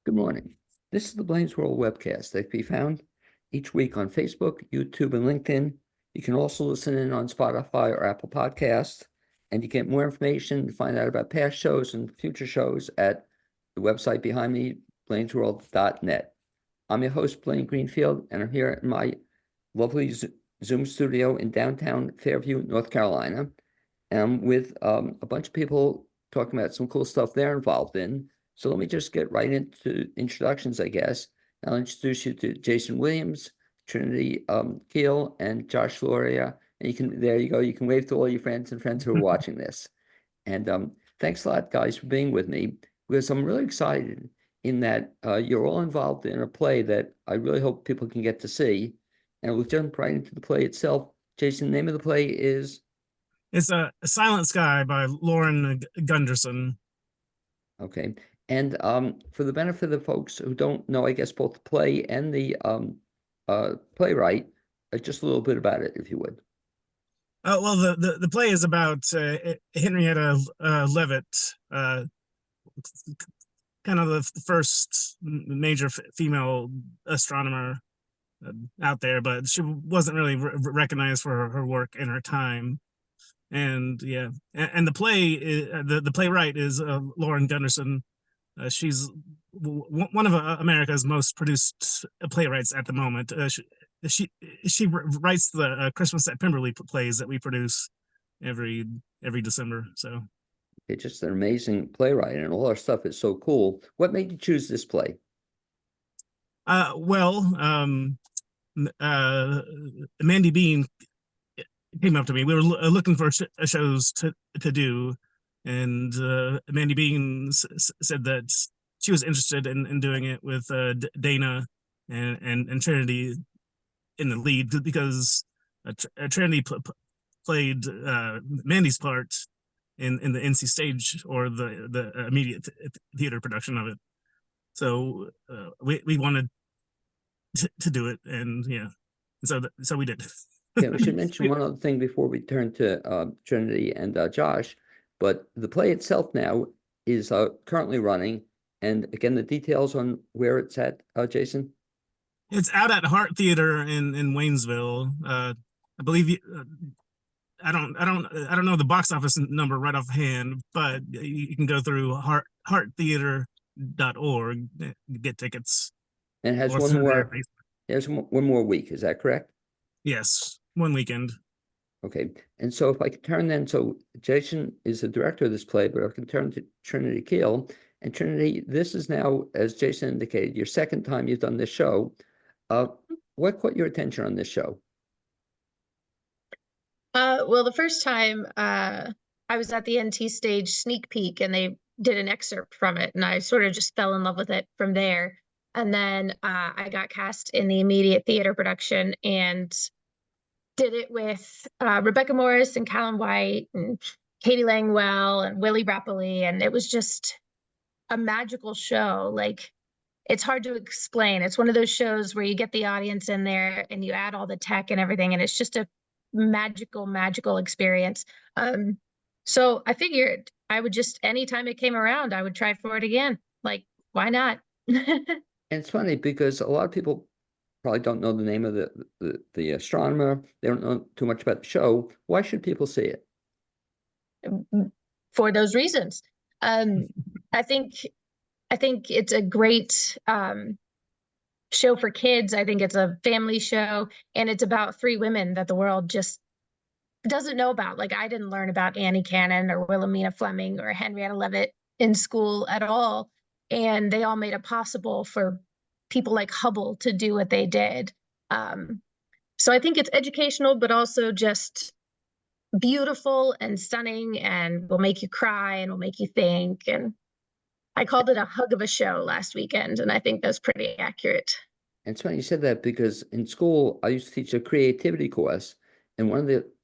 Good morning. This is the Blaine's World webcast that can be found each week on Facebook, YouTube, and LinkedIn. You can also listen in on Spotify or Apple Podcasts, and you get more information and find out about past shows and future shows at the website behind me, blainesworld.net. I'm your host, Blaine Greenfield, and I'm here in my lovely Zoom studio in downtown Fairview, North Carolina. And I'm with a bunch of people talking about some cool stuff they're involved in. So let me just get right into introductions, I guess. I'll introduce you to Jason Williams, Trinity Keel, and Josh Luria. And there you go. You can wave to all your friends and friends who are watching this. And thanks a lot, guys, for being with me, because I'm really excited in that you're all involved in a play that I really hope people can get to see. And we'll jump right into the play itself. Jason, the name of the play is? It's a Silent Sky by Lauren Gunderson. Okay. And for the benefit of the folks who don't know, I guess, both the play and the playwright, just a little bit about it, if you would. Well, the play is about Henrietta Leavitt, kind of the first major female astronomer out there, but she wasn't really recognized for her work in her time. And yeah, and the play, the playwright is Lauren Gunderson. She's one of America's most produced playwrights at the moment. She writes the Christmas at Pemberley plays that we produce every December. So it's just an amazing playwright, and all our stuff is so cool. What made you choose this play? Mandy Bean came up to me. We were looking for shows to do, and Mandy Bean said that she was interested in doing it with Dana and Trinity in the lead, because Trinity played Mandy's part in the NC stage, or the immediate theater production of it. So we wanted to do it, and yeah, so we did. Yeah, we should mention one other thing before we turn to Trinity and Josh, but the play itself now is currently running. And again, the details on where it's at, Jason? It's out at HART Theater in Waynesville. I believe I don't know the box office number right offhand, but you can go through hearttheater.org, get tickets. And it has one more week. Is that correct? Yes, one weekend. Okay. And so if I could turn then, so Jason is the director of this play, but I can turn to Trinity Keel. And Trinity, this is now, as Jason indicated, your second time you've done this show. What caught your attention on this show? Well, the first time I was at the NT stage sneak peek, and they did an excerpt from it, and I sort of just fell in love with it from there. And then I got cast in the immediate theater production and did it with Rebecca Morris and Callum White and Katie Langwell and Willie Rapoli, and it was just a magical show. Like, it's hard to explain. It's one of those shows where you get the audience in there and you add all the tech and everything, and it's just a magical experience. So I figured I would just, anytime it came around, I would try for it again. Like, why not? And it's funny because a lot of people probably don't know the name of the astronomer. They don't know too much about the show. Why should people see it? For those reasons. I think it's a great show for kids. I think it's a family show, and it's about three women that the world just doesn't know about. Like, I didn't learn about Annie Cannon or Wilhelmina Fleming or Henrietta Leavitt in school at all, and they all made it possible for people like Hubble to do what they did. So I think it's educational, but also just beautiful and stunning, and will make you cry and will make you think. And I called it a hug of a show last weekend, and I think that's pretty accurate. And it's funny you said that, because in school I used to teach a creativity course, and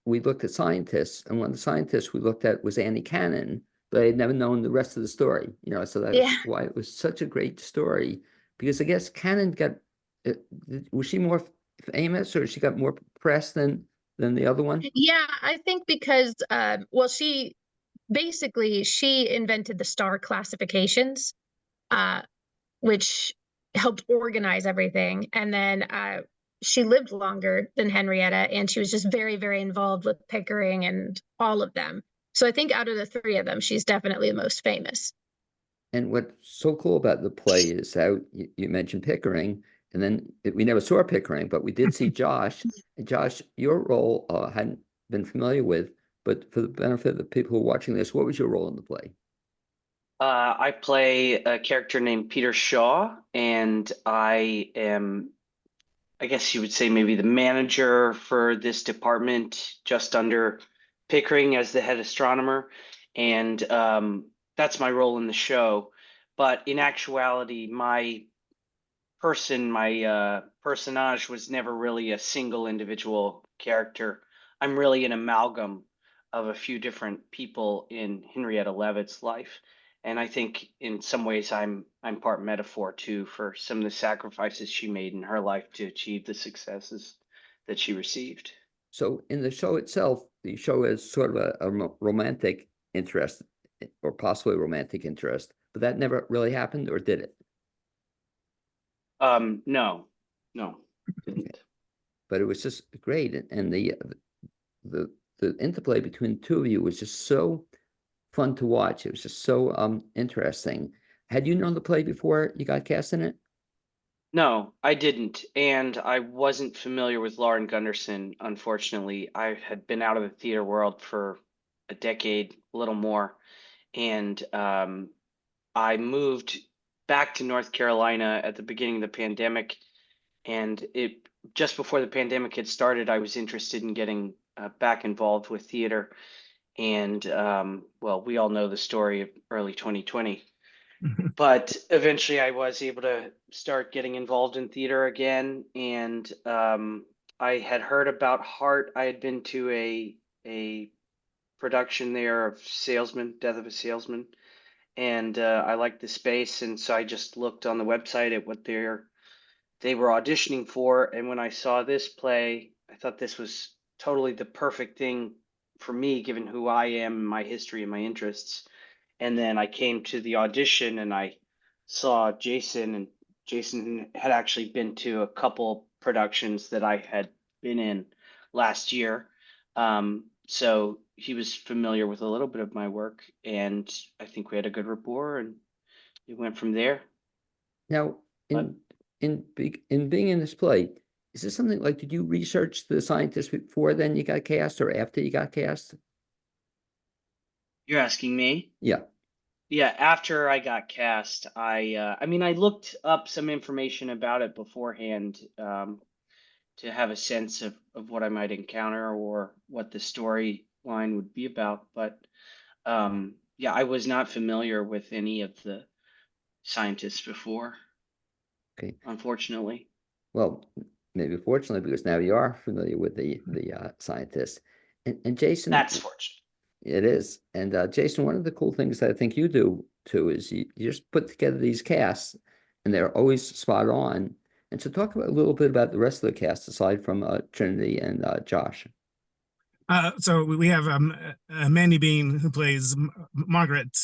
we looked at scientists, and one of the scientists we looked at was Annie Cannon, but I had never known the rest of the story, so that's why it was such a great story. Because I guess Cannon was she more famous, or she got more press than the other one? Yeah, I think because, well, she invented the star classifications, which helped organize everything. And then she lived longer than Henrietta, and she was just very, very involved with Pickering and all of them. So I think out of the three of them, she's definitely the most famous. And what's so cool about the play is how you mentioned Pickering, and then we never saw Pickering, but we did see Josh. And Josh, your role hadn't been familiar with, but for the benefit of the people who are watching this, what was your role in the play? I play a character named Peter Shaw, and I am, I guess you would say, maybe the manager for this department, just under Pickering as the head astronomer. And that's my role in the show. But in actuality, my personage was never really a single individual character. I'm really an amalgam of a few different people in Henrietta Leavitt's life. And I think in some ways I'm part metaphor too for some of the sacrifices she made in her life to achieve the successes that she received. So in the show itself, the show is sort of a romantic interest, or possibly romantic interest, but that never really happened, or did it? No, didn't. But it was just great, and the interplay between the two of you was just so fun to watch. It was just so interesting. Had you known the play before you got cast in it? No, I didn't. And I wasn't familiar with Lauren Gunderson, unfortunately. I had been out of the theater world for a decade, a little more. And I moved back to North Carolina at the beginning of the pandemic. And just before the pandemic had started, I was interested in getting back involved with theater. And well, we all know the story of early 2020. But eventually I was able to start getting involved in theater again. And I had heard about HART. I had been to a production there of Salesman, Death of a Salesman. And I liked the space. And so I just looked on the website at what they were auditioning for. And when I saw this play, I thought this was totally the perfect thing for me, given who I am, my history, and my interests. And then I came to the audition and I saw Jason, and Jason had actually been to a couple productions that I had been in last year. So he was familiar with a little bit of my work, and I think we had a good rapport, and it went from there. Now, in being in this play, is this something like, did you research the scientists before then you got cast, or after you got cast? You're asking me? Yeah. Yeah, after I got cast, I mean, I looked up some information about it beforehand, to have a sense of what I might encounter or what the storyline would be about. But yeah, I was not familiar with any of the scientists before, Okay. unfortunately. Well, maybe fortunately, because now you are familiar with the scientists. And Jason, That's fortunate. it is. And Jason, one of the cool things that I think you do too is you just put together these casts, and they're always spot on. And so talk about a little bit about the rest of the cast aside from Trinity and Josh. So we have Mandy Bean, who plays Margaret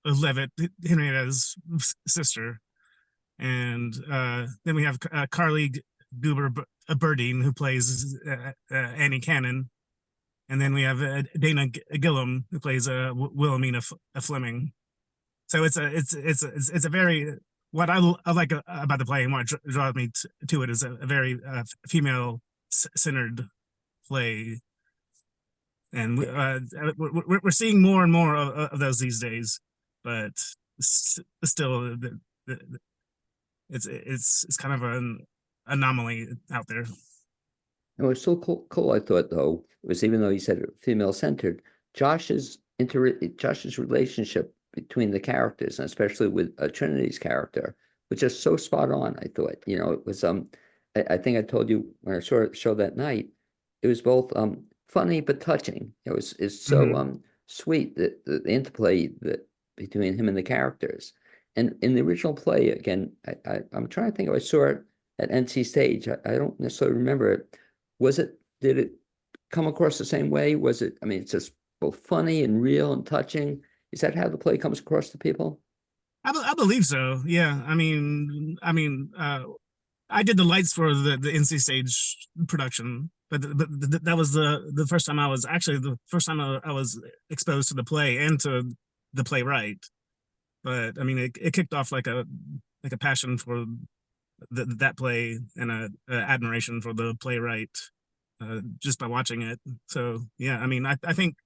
Leavitt, Henrietta's sister. And then we have Carly Goober Birding, who plays Annie Cannon. And then we have Dana Gillum, who plays Wilhelmina Fleming. So it's a very, what I like about the play and what draws me to it is a very female-centered play. And we're seeing more and more of those these days, but still, it's kind of an anomaly out there. And what's so cool, I thought, though, was even though you said female-centered, Josh's relationship between the characters, and especially with Trinity's character, was just so spot on, I thought. You know, it was I think I told you when I saw the show that night, it was both funny but touching. It's so sweet, the interplay between him and the characters. And in the original play, again, I'm trying to think if I saw it at NC Stage. I don't necessarily remember it. Did it come across the same way? Was it, I mean, it's just both funny and real and touching. Is that how the play comes across to people? I believe so. Yeah. I did the lights for the NC stage production, but that was the first time I was exposed to the play and to the playwright. But I mean, it kicked off like a passion for that play and a admiration for the playwright just by watching it. So yeah, I mean, I think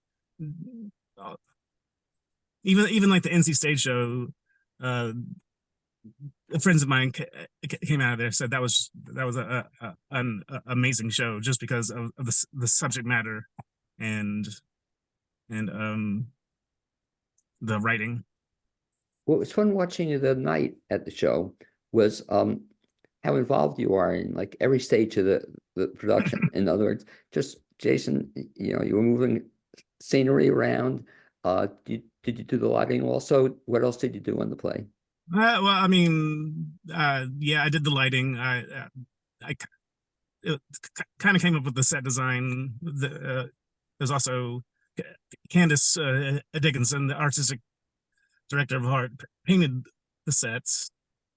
uh, even like the NC stage show, uh, friends of mine came out of there, said that was an amazing show just because of the subject matter and the writing. What was fun watching you the night at the show was how involved you are in like every stage of the production. In other words, just Jason, you know, you were moving scenery around. Did you do the lighting also? What else did you do on the play? Well, I mean, yeah, I did the lighting. I kind of came up with the set design. There's also Candace Dickinson, the artistic director of HART, painted the sets,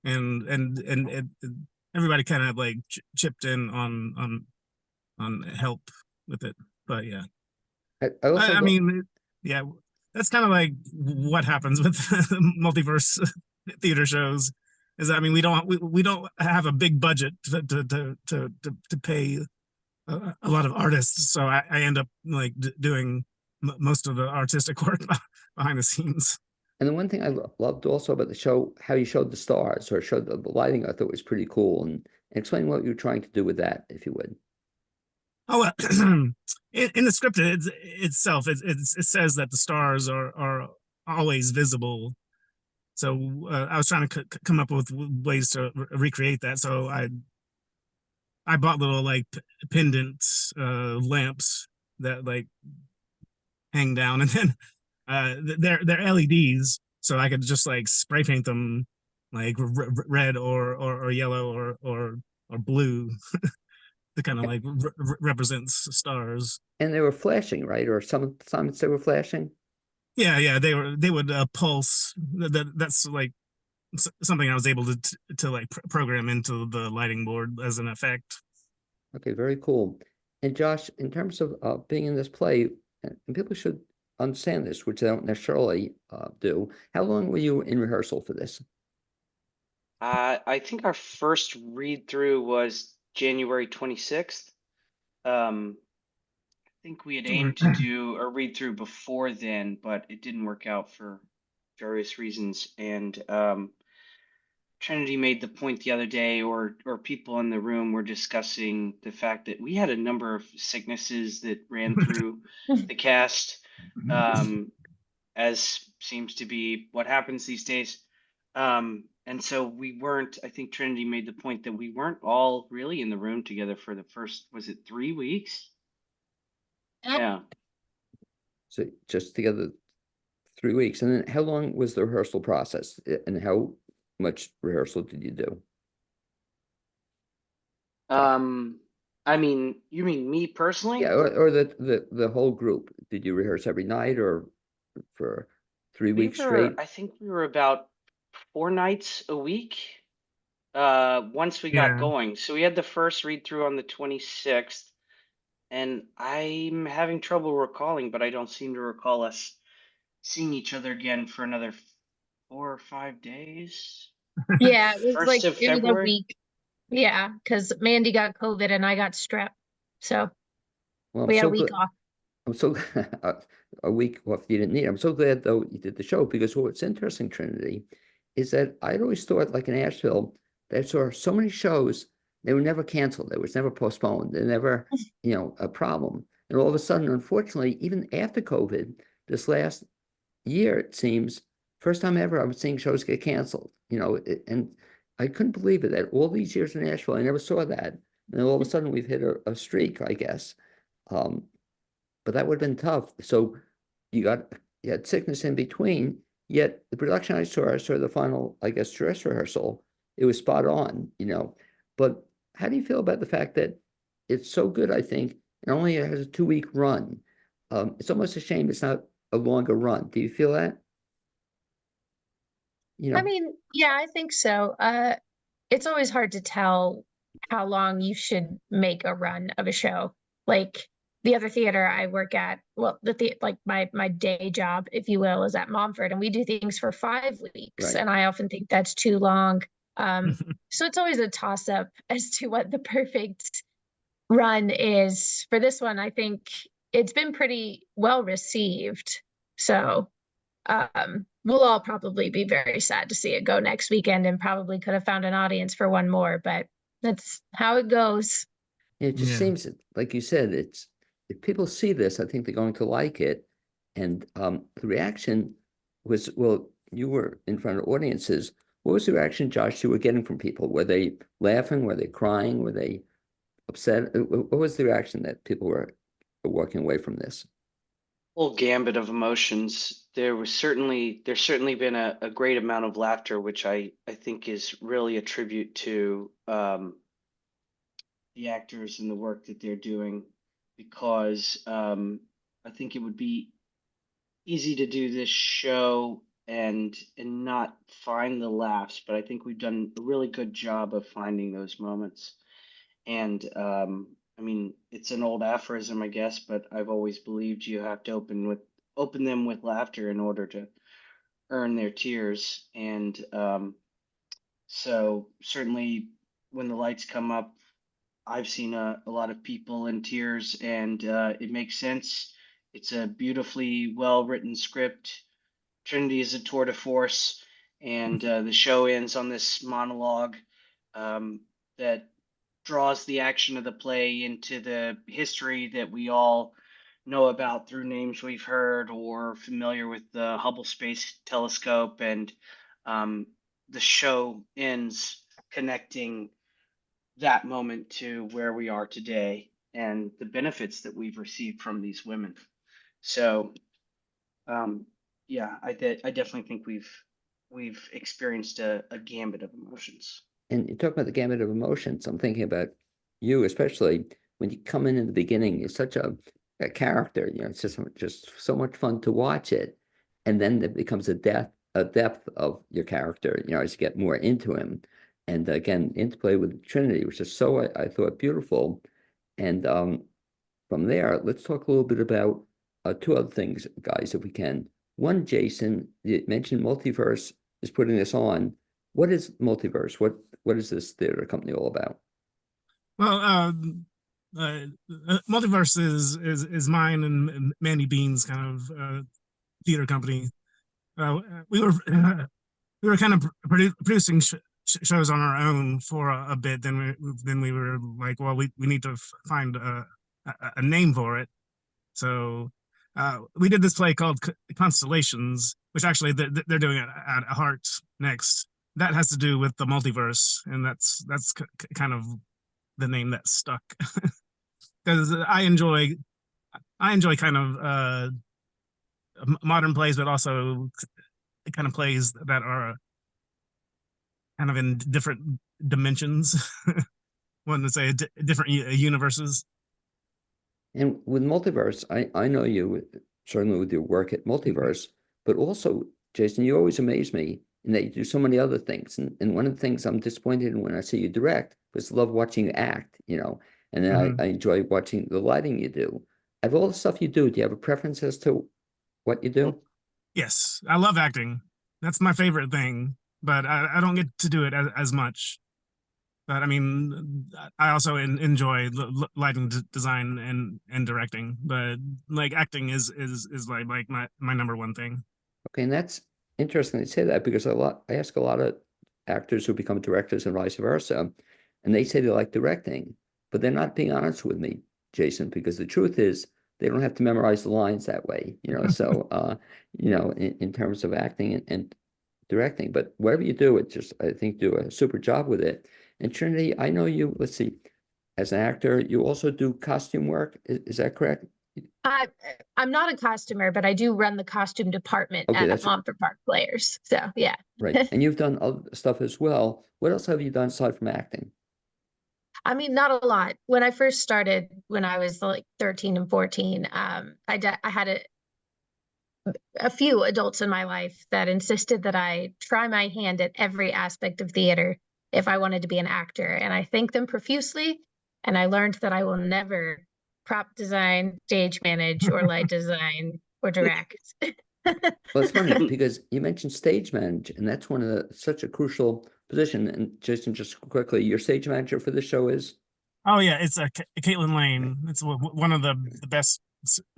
and everybody kind of like chipped in on help with it. But yeah, I also I mean, yeah, that's kind of like what happens with multiverse theater shows. Is that, I mean, we don't have a big budget to pay a lot of artists, so I end up like doing most of the artistic work behind the scenes. and the one thing I loved also about the show, how you showed the stars or showed the lighting, I thought was pretty cool. And explain what you were trying to do with that, if you would. Oh, in the script itself, it says that the stars are always visible. So I was trying to come up with ways to recreate that. So I bought little like pendant lamps that like hang down, and then they're LEDs, so I could just like spray paint them like red or yellow or blue to kind of like represents stars. And they were flashing, right? Or sometimes they were flashing. Yeah, they would pulse. That's like something I was able to like program into the lighting board as an effect. Okay, very cool. And Josh, in terms of being in this play, and people should understand this, which they don't necessarily do. How long were you in rehearsal for this? I think our first read through was January 26th. I think we had aimed to do a read through before then, but it didn't work out for various reasons. And Trinity made the point the other day, or people in the room were discussing the fact that we had a number of sicknesses that ran through the cast, as seems to be what happens these days. And so we weren't, I think Trinity made the point that we weren't all really in the room together for the first, was it 3 weeks? Yeah. So just together 3 weeks. And then how long was the rehearsal process? And how much rehearsal did you do? I mean, you mean me personally? Yeah, or the whole group. Did you rehearse every night or for 3 weeks straight? I think we were about 4 nights a week once we got Yeah. going. So we had the first read through on the 26th, and I'm having trouble recalling, but I don't seem to recall us seeing each other again for another 4 or 5 days. Yeah, it was First like of it was a February. week. Yeah, because Mandy got COVID and I got strep. So Well, we I'm had a so week glad. off. I'm so a week off you didn't need. I'm so glad though you did the show, because what's interesting, Trinity, is that I'd always thought, like in Asheville, they saw so many shows, they were never canceled, they was never postponed, they're never, a problem. And all of a sudden, unfortunately, even after COVID, this last year, it seems, first time ever I'm seeing shows get canceled, and I couldn't believe it that all these years in Asheville, I never saw that. And all of a sudden we've hit a streak, I guess. But that would have been tough. So you had sickness in between, yet the production I saw the final, I guess, dress rehearsal, it was spot on. But how do you feel about the fact that it's so good, I think, and only has a 2-week run? It's almost a shame it's not a longer run. Do you feel that? You I know, mean, yeah, I think so. It's always hard to tell how long you should make a run of a show. Like the other theater I work at, well, like my day job, if you will, is at Momford, and we do things for 5 weeks, right. and I often think that's too long. So it's always a toss up as to what the perfect run is. For this one, I think it's been pretty well received. So we'll all probably be very sad to see it go next weekend, and probably could have found an audience for one more, but that's how it goes. It just Yeah. seems like you said, it's if people see this, I think they're going to like it. And the reaction was, well, you were in front of audiences. What was the reaction, Josh, you were getting from people? Were they laughing? Were they crying? Were they upset? What was the reaction that people were walking away from this? Whole gambit of emotions. There's certainly been a great amount of laughter, which I think is really a tribute to the actors and the work that they're doing, because I think it would be easy to do this show and not find the laughs, but I think we've done a really good job of finding those moments. And I mean, it's an old aphorism, I guess, but I've always believed you have to open them with laughter in order to earn their tears. And so certainly when the lights come up, I've seen a lot of people in tears, and it makes sense. It's a beautifully well written script. Trinity is a tour de force, and the show ends on this monologue that draws the action of the play into the history that we all know about through names we've heard or familiar with the Hubble Space Telescope. And um, the show ends connecting that moment to where we are today and the benefits that we've received from these women. So, yeah, I definitely think we've experienced a gambit of emotions. And you talk about the gamut of emotions. I'm thinking about you, especially when you come in the beginning. You're such a character. You know, it's just so much fun to watch it, and then it becomes a depth of your character. You know, as you get more into him, and again, interplay with Trinity, which is so I thought beautiful. And from there, let's talk a little bit about two other things, guys, if we can. One, Jason, you mentioned Multiverse is putting this on. What is Multiverse? What is this theater company all about? Well, Multiverse is mine and Mandy Bean's kind of theater company. We were we were kind of producing shows on our own for a bit. Then we were like, well, we need to find a name for it. So we did this play called Constellations, which actually they're doing it at HART next. That has to do with the multiverse, and that's kind of the name that stuck. Because I enjoy kind of modern plays, but also kind of plays that are kind of in different dimensions. One would say different universes. And with Multiverse, I know you certainly with your work at Multiverse, but also, Jason, you always amaze me in that you do so many other things. And one of the things I'm disappointed in when I see you direct was love watching you act, you know, and then I enjoy watching the lighting you do. Of all the stuff you do you have a preference as to what you do? Yes, I love acting. That's my favorite thing, but I don't get to do it as much. But I mean, I also enjoy lighting design and directing. But like acting is like my number one thing. Okay, and that's interesting to say that because I ask a lot of actors who become directors and vice versa, and they say they like directing, but they're not being honest with me, Jason, because the truth is they don't have to memorize the lines that way, you know. So you know, in terms of acting and directing, but whatever you do, it just I think do a super job with it. And Trinity, I know you, let's see, as an actor, you also do costume work. Is that correct? I I'm not a costumer, but I do run the costume department Okay, at that's Montfort Park Players. So yeah. right. And you've done other stuff as well. What else have you done aside from acting? I mean, not a lot. When I first started, when I was like 13 and 14, I had a few adults in my life that insisted that I try my hand at every aspect of theater if I wanted to be an actor. And I thank them profusely. And I learned that I will never prop design, stage manage, or light design or direct. Well, it's funny because you mentioned stage manage, and that's one of such a crucial position. And Jason, just quickly, your stage manager for the show is? Oh yeah, it's Caitlin Lane. It's one of the best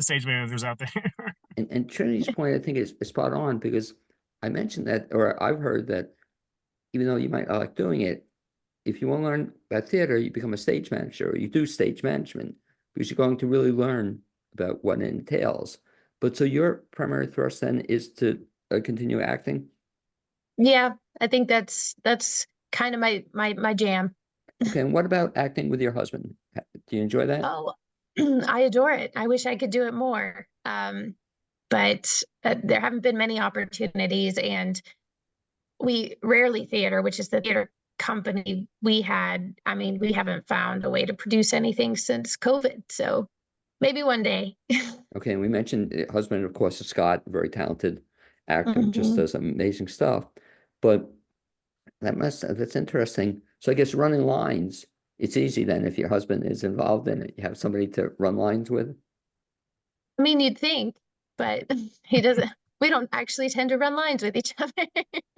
stage managers out there. And Trinity's point, I think, is spot on, because I mentioned that, or I've heard that even though you might not like doing it, if you want to learn about theater, you become a stage manager, or you do stage management, because you're going to really learn about what it entails. But so your primary thrust then is to continue acting? Yeah, I think that's kind of my jam. Okay, and what about acting with your husband? Do you enjoy that? Oh, I adore it. I wish I could do it more. But there haven't been many opportunities, and we rarely theater, which is the theater company we had. I mean, we haven't found a way to produce anything since COVID. So maybe one day. Okay, and we mentioned husband, of course, is Scott, very talented actor, just Mhm. does amazing stuff. But that's interesting. So I guess running lines, it's easy then if your husband is involved in it, you have somebody to run lines with. I mean, you'd think, but he doesn't. We don't actually tend to run lines with each other.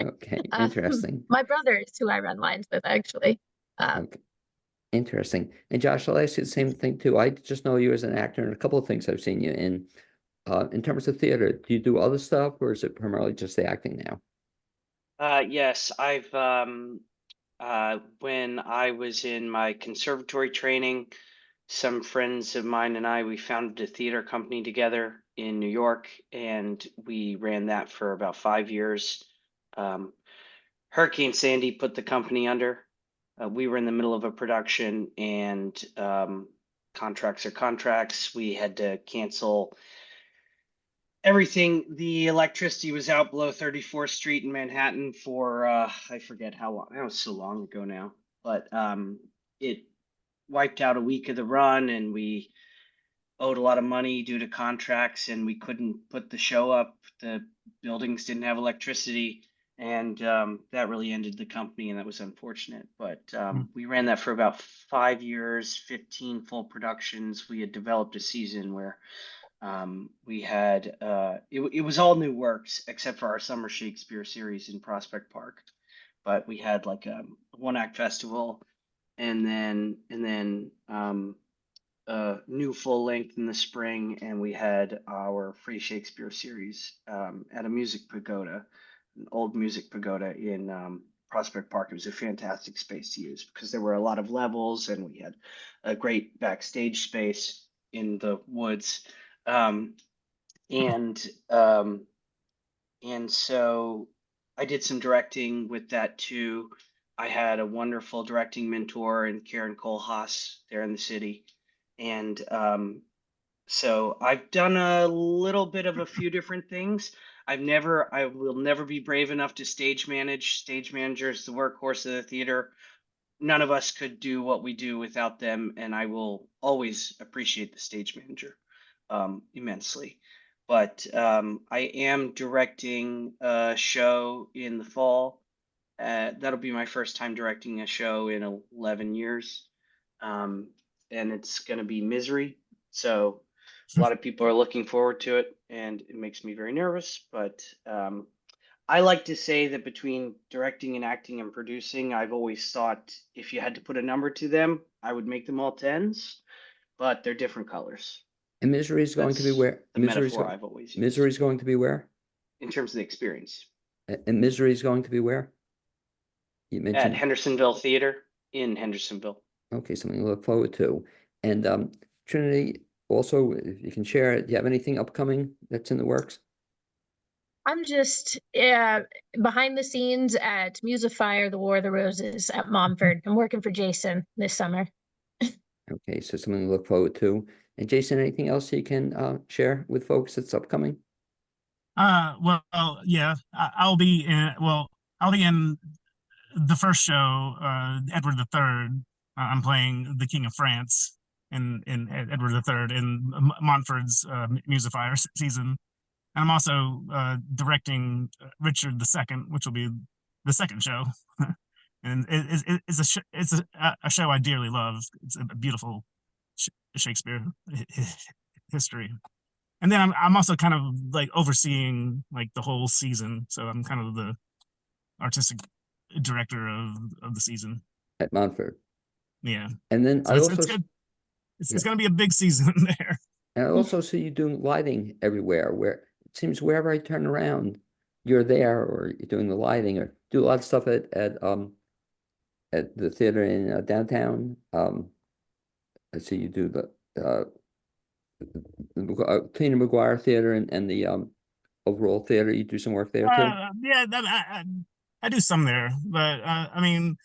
Okay, Uh, interesting. my brother is who I run lines with, actually. Okay, interesting. And Josh, I'll ask you the same thing too. I just know you as an actor and a couple of things I've seen you in. In terms of theater, do you do other stuff, or is it primarily just the acting now? Yes, I've when I was in my conservatory training, some friends of mine and I, we founded a theater company together in New York, and we ran that for about 5 years. Um, Hurricane Sandy put the company under. We were in the middle of a production, and contracts are contracts. We had to cancel everything. The electricity was out below 34th Street in Manhattan for I forget how long. That was so long ago now, but it wiped out a week of the run, and we owed a lot of money due to contracts, and we couldn't put the show up. The buildings didn't have electricity, and that really ended the company, and that was unfortunate. But we ran that for about 5 years, 15 full productions. We had developed a season where we had it was all new works except for our summer Shakespeare series in Prospect Park, but we had like a one act festival, and then new full length in the spring, and we had our free Shakespeare series at a music pagoda, an old music pagoda in Prospect Park. It was a fantastic space to use because there were a lot of levels, and we had a great backstage space in the woods. Um, and um, and so I did some directing with that too. I had a wonderful directing mentor in Karen Kohlhaas there in the city. And so I've done a little bit of a few different things. I will never be brave enough to stage manage. Stage manager is the workhorse of the theater. None of us could do what we do without them, and I will always appreciate the stage manager immensely. But I am directing a show in the fall. That'll be my first time directing a show in 11 years. And it's going to be Misery. So a lot of people are looking forward to it, and it makes me very nervous. But I like to say that between directing and acting and producing, I've always thought if you had to put a number to them, I would make them all tens, but they're different colors. And Misery is going to be That's where? the metaphor I've always used Misery is going to be where? in terms of the experience. And Misery is going to be where? You At mentioned, Hendersonville Theater in Hendersonville. okay, something to look forward to. And Trinity, also, if you can share it, do you have anything upcoming that's in the works? I'm just behind the scenes at Musafire, the War of the Roses at Momford. I'm working for Jason this summer. Okay, so something to look forward to. And Jason, anything else you can share with folks that's upcoming? Well, yeah, I'll be in. Well, I'll be in the first show, Edward III. I'm playing the King of France in Edward III in Montford's Musifier season. I'm also directing Richard II, which will be the second show. And it's a show I dearly love. It's a beautiful Shakespeare history. And then I'm also kind of like overseeing like the whole season, so I'm kind of the artistic director of the season. At Montfort. Yeah, And then so I it's also, good. It's yeah. going to be a big season there. And I also see you doing lighting everywhere, where it seems wherever I turn around, you're there, or you're doing the lighting, or do a lot of stuff at the theater in downtown. I see you do the Tina McGuire Theater and the overall theater. You do some work there too. Yeah, I do some there, but I mean,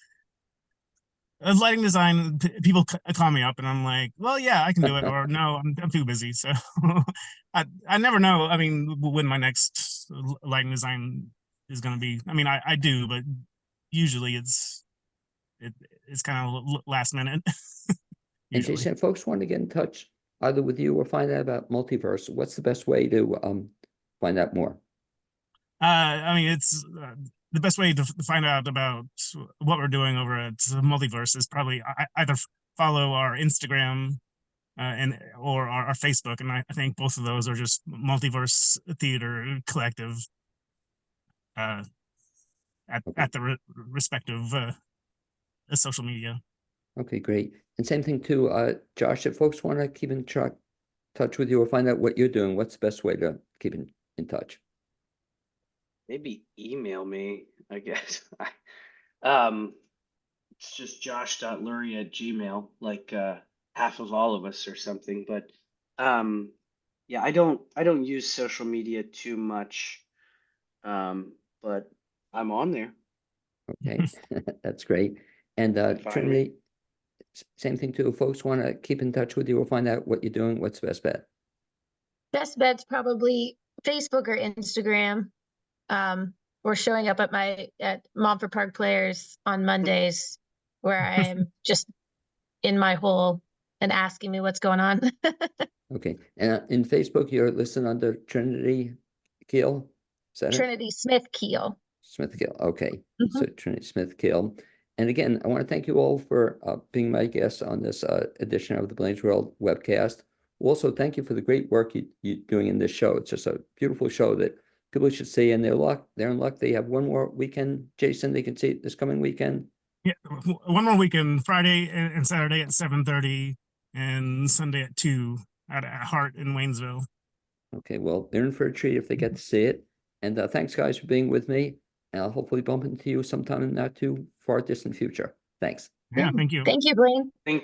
lighting design, people call me up and I'm like, well, yeah, I can do it, or no, I'm too busy. So I never know. I mean, when my next lighting design is going to be. I mean, I do, but usually it's kind of last minute. And Jason, if folks want to get in touch either with you or find out about Multiverse, what's the best way to find out more? I mean, it's the best way to find out about what we're doing over at Multiverse is probably either follow our Instagram or our Facebook, and I think both of those are just Multiverse Theater Collective at the respective social media. Okay, great. And same thing too, Josh, if folks want to keep in touch with you or find out what you're doing, what's the best way to keep in touch? Maybe email me, I guess. It's just josh.luria@gmail, like half of all of us or something. But yeah, I don't use social media too much. But I'm on there. Okay, that's great. And Find me. Trinity, same thing too. If folks want to keep in touch with you or find out what you're doing, what's the best bet? Best bet's probably Facebook or Instagram. Or showing up at Montfort Park Players on Mondays, where I'm just in my hole and asking me what's going on. Okay, and in Facebook, you're listed under Trinity Keel? Is that it? Trinity Smith Keel. Smith Keel, okay. Mhm. So Trinity Smith Keel. And again, I want to thank you all for being my guests on this edition of the Blaine's World webcast. Also, thank you for the great work you're doing in this show. It's just a beautiful show that people should see, and they're in luck. They have one more weekend, Jason, they can see it this coming weekend. Yeah, one more weekend, Friday and Saturday at 7:30, and Sunday at 2 at HART in Waynesville. Okay, well, they're in for a treat if they get to see it. And thanks, guys, for being with me. And I'll hopefully bump into you sometime in the not too far distant future. Thanks. Yeah, thank you. Thank you, Blaine. Thank